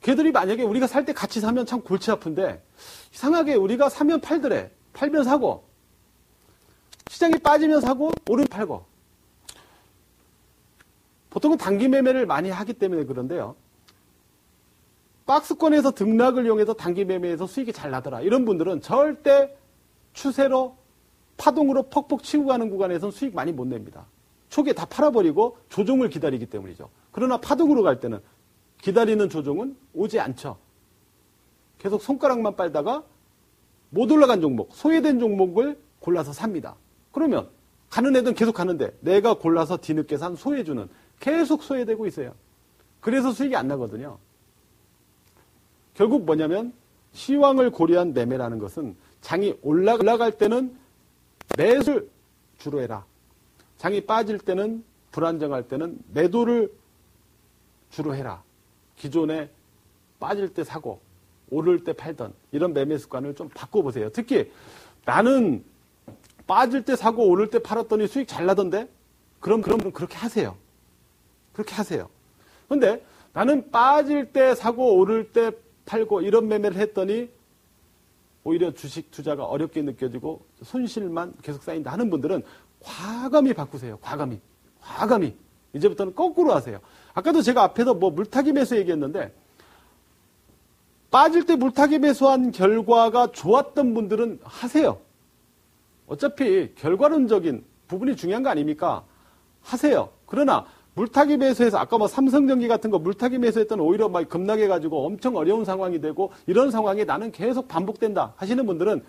걔들이 만약에 우리가 살 때 같이 사면 참 골치 아픈데 이상하게 우리가 사면 팔더래. 팔면 사고. 시장이 빠지면 사고 오르면 팔고. 보통은 단기 매매를 많이 하기 때문에 그런데요. 박스권에서 등락을 이용해서 단기 매매에서 수익이 잘 나더라. 이런 분들은 절대 추세로 파동으로 퍽퍽 치고 가는 구간에서는 수익 많이 못 냅니다. 초기에 다 팔아버리고 조정을 기다리기 때문이죠. 그러나 파동으로 갈 때는 기다리는 조정은 오지 않죠. 계속 손가락만 빨다가 못 올라간 종목, 소외된 종목을 골라서 삽니다. 그러면 가는 애들은 계속 가는데 내가 골라서 뒤늦게 산 소외주는 계속 소외되고 있어요. 그래서 수익이 안 나거든요. 결국 뭐냐면 시황을 고려한 매매라는 것은 장이 올라갈 때는 매수를 주로 해라. 장이 빠질 때는 불안정할 때는 매도를 주로 해라. 기존에 빠질 때 사고 오를 때 팔던 이런 매매 습관을 좀 바꿔보세요. 특히 나는 빠질 때 사고 오를 때 팔았더니 수익 잘 나던데? 그럼 그렇게 하세요. 그렇게 하세요. 그런데 나는 빠질 때 사고 오를 때 팔고 이런 매매를 했더니 오히려 주식 투자가 어렵게 느껴지고 손실만 계속 쌓인다 하는 분들은 과감히 바꾸세요. 과감히. 이제부터는 거꾸로 하세요. 아까도 제가 앞에서 뭐 물타기 매수 얘기했는데 빠질 때 물타기 매수한 결과가 좋았던 분들은 하세요. 어차피 결과론적인 부분이 중요한 거 아닙니까? 하세요. 그러나 물타기 매수해서 아까 뭐 삼성전기 같은 거 물타기 매수했던 오히려 막 급락해가지고 엄청 어려운 상황이 되고 이런 상황이 나는 계속 반복된다 하시는 분들은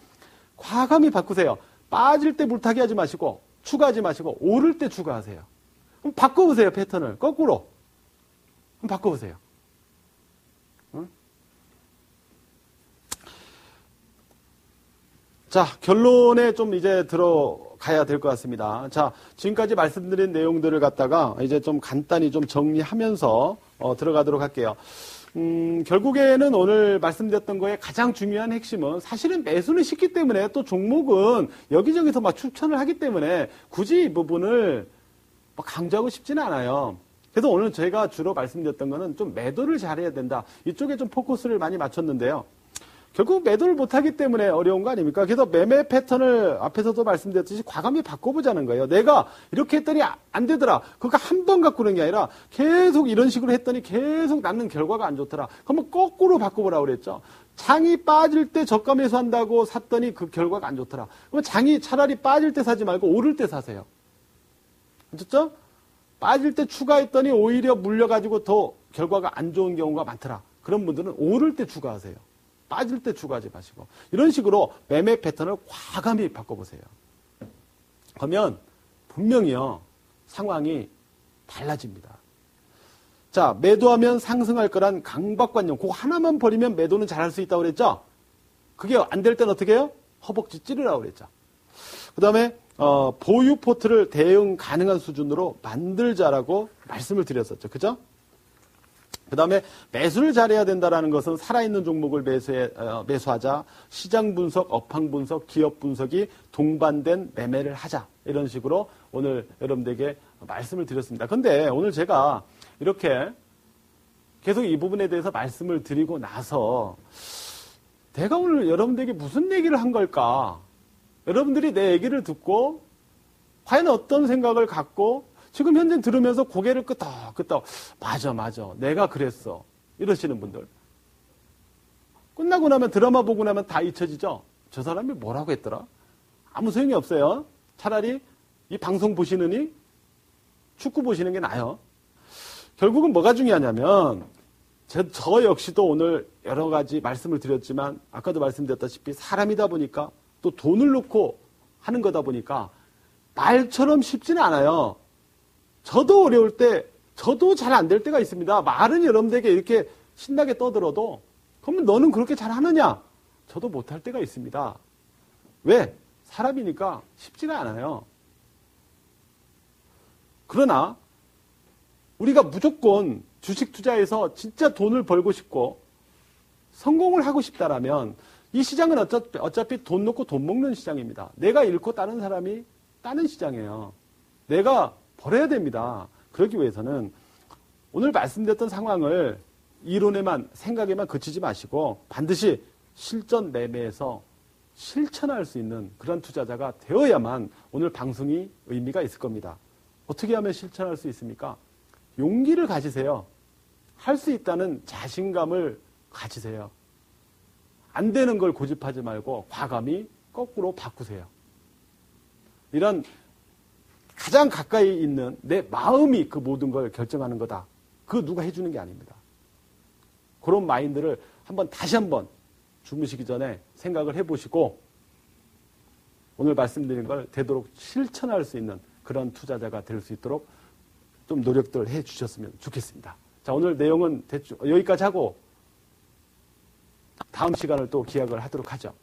과감히 바꾸세요. 빠질 때 물타기 하지 마시고 추가하지 마시고 오를 때 추가하세요. 그럼 바꿔보세요. 패턴을 거꾸로. 한번 바꿔보세요. 응? 자, 결론에 좀 이제 들어가야 될 것 같습니다. 자, 지금까지 말씀드린 내용들을 갖다가 이제 좀 간단히 좀 정리하면서 들어가도록 할게요. 결국에는 오늘 말씀드렸던 거에 가장 중요한 핵심은 사실은 매수는 쉽기 때문에 또 종목은 여기저기서 막 추천을 하기 때문에 굳이 이 부분을 강조하고 싶지는 않아요. 그래서 오늘 제가 주로 말씀드렸던 거는 좀 매도를 잘해야 된다. 이쪽에 좀 포커스를 많이 맞췄는데요. 결국 매도를 못하기 때문에 어려운 거 아닙니까? 그래서 매매 패턴을 앞에서도 말씀드렸듯이 과감히 바꿔보자는 거예요. 내가 이렇게 했더니 안 되더라. 그거 한 번 갖고 그런 게 아니라 계속 이런 식으로 했더니 계속 낳는 결과가 안 좋더라. 그러면 거꾸로 바꿔보라고 그랬죠. 장이 빠질 때 저가 매수한다고 샀더니 그 결과가 안 좋더라. 그럼 장이 차라리 빠질 때 사지 말고 오를 때 사세요. 그렇죠? 빠질 때 추가했더니 오히려 물려가지고 더 결과가 안 좋은 경우가 많더라. 그런 분들은 오를 때 추가하세요. 빠질 때 추가하지 마시고 이런 식으로 매매 패턴을 과감히 바꿔보세요. 그러면 분명히요 상황이 달라집니다. 자, 매도하면 상승할 거란 강박관념 그거 하나만 버리면 매도는 잘할 수 있다고 그랬죠. 그게 안 될 땐 어떻게 해요? 허벅지 찌르라고 그랬죠. 그 다음에 보유 포트를 대응 가능한 수준으로 만들자라고 말씀을 드렸었죠. 그죠? 그 다음에 매수를 잘해야 된다는 것은 살아있는 종목을 매수하자, 시장 분석, 업황 분석, 기업 분석이 동반된 매매를 하자. 이런 식으로 오늘 여러분들에게 말씀을 드렸습니다. 근데 오늘 제가 이렇게 계속 이 부분에 대해서 말씀을 드리고 나서 내가 오늘 여러분들에게 무슨 얘기를 한 걸까? 여러분들이 내 얘기를 듣고 과연 어떤 생각을 갖고 지금 현재 들으면서 고개를 끄덕끄덕 맞아 내가 그랬어. 이러시는 분들. 끝나고 나면 드라마 보고 나면 다 잊혀지죠? 저 사람이 뭐라고 했더라? 아무 소용이 없어요. 차라리 이 방송 보시느니 축구 보시는 게 나아요. 결국은 뭐가 중요하냐면 저 역시도 오늘 여러 가지 말씀을 드렸지만 아까도 말씀드렸다시피 사람이다 보니까 또 돈을 놓고 하는 거다 보니까 말처럼 쉽지는 않아요. 저도 어려울 때 저도 잘 안 될 때가 있습니다. 말은 여러분들에게 이렇게 신나게 떠들어도 그러면 너는 그렇게 잘하느냐? 저도 못할 때가 있습니다. 왜? 사람이니까 쉽지는 않아요. 그러나 우리가 무조건 주식 투자에서 진짜 돈을 벌고 싶고 성공을 하고 싶다라면 이 시장은 어차피 돈 놓고 돈 먹는 시장입니다. 내가 잃고 다른 사람이 따는 시장이에요. 내가 벌어야 됩니다. 그러기 위해서는 오늘 말씀드렸던 상황을 이론에만 생각에만 그치지 마시고 반드시 실전 매매에서 실천할 수 있는 그런 투자자가 되어야만 오늘 방송이 의미가 있을 겁니다. 어떻게 하면 실천할 수 있습니까? 용기를 가지세요. 할 수 있다는 자신감을 가지세요. 안 되는 걸 고집하지 말고 과감히 거꾸로 바꾸세요. 이런 가장 가까이 있는 내 마음이 그 모든 걸 결정하는 거다. 그거 누가 해주는 게 아닙니다. 그런 마인드를 다시 한번 주무시기 전에 생각을 해보시고 오늘 말씀드린 걸 되도록 실천할 수 있는 그런 투자자가 될 수 있도록 좀 노력들 해 주셨으면 좋겠습니다. 자, 오늘 내용은 대충 여기까지 하고 다음 시간을 또 기약을 하도록 하죠.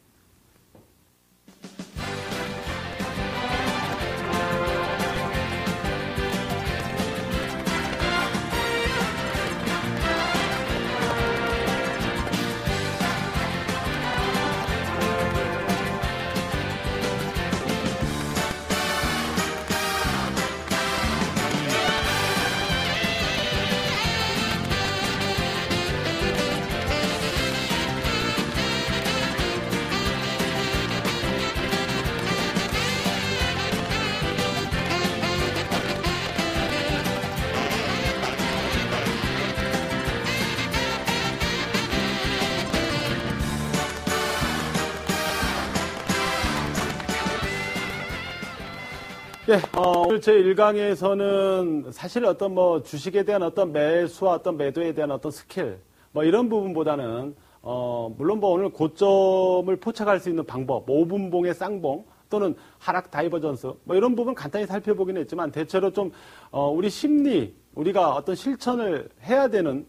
예, 오늘 제 1강에서는 사실 어떤 주식에 대한 어떤 매수와 어떤 매도에 대한 어떤 스킬, 이런 부분보다는, 물론 오늘 고점을 포착할 수 있는 방법, 5분봉의 쌍봉, 또는 하락 다이버전스, 이런 부분 간단히 살펴보긴 했지만, 대체로 좀, 우리 심리, 우리가 어떤 실천을 해야 되는,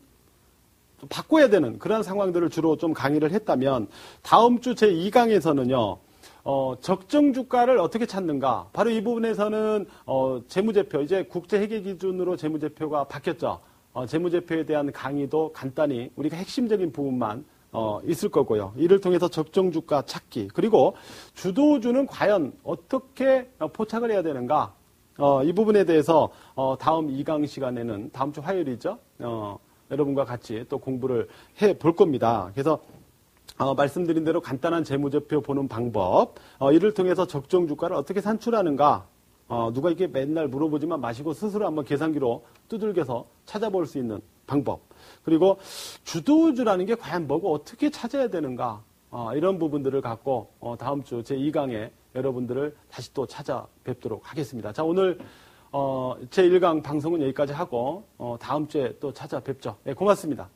좀 바꿔야 되는 그런 상황들을 주로 좀 강의를 했다면, 다음 주 제 2강에서는요, 적정 주가를 어떻게 찾는가? 바로 이 부분에서는 재무제표, 이제 국제 회계 기준으로 재무제표가 바뀌었죠. 재무제표에 대한 강의도 간단히 우리가 핵심적인 부분만 있을 거고요. 이를 통해서 적정 주가 찾기, 그리고 주도주는 과연 어떻게 포착을 해야 되는가? 이 부분에 대해서 다음 2강 시간에는 다음 주 화요일이죠. 여러분과 같이 또 공부를 해 볼 겁니다. 그래서 말씀드린 대로 간단한 재무제표 보는 방법, 이를 통해서 적정 주가를 어떻게 산출하는가, 누가 이렇게 맨날 물어보지만 마시고 스스로 한번 계산기로 두들겨서 찾아볼 수 있는 방법, 그리고 주도주라는 게 과연 뭐고 어떻게 찾아야 되는가, 이런 부분들을 갖고 다음 주 제 2강에 여러분들을 다시 또 찾아뵙도록 하겠습니다. 자, 오늘 제 1강 방송은 여기까지 하고 다음 주에 또 찾아뵙죠. 네, 고맙습니다.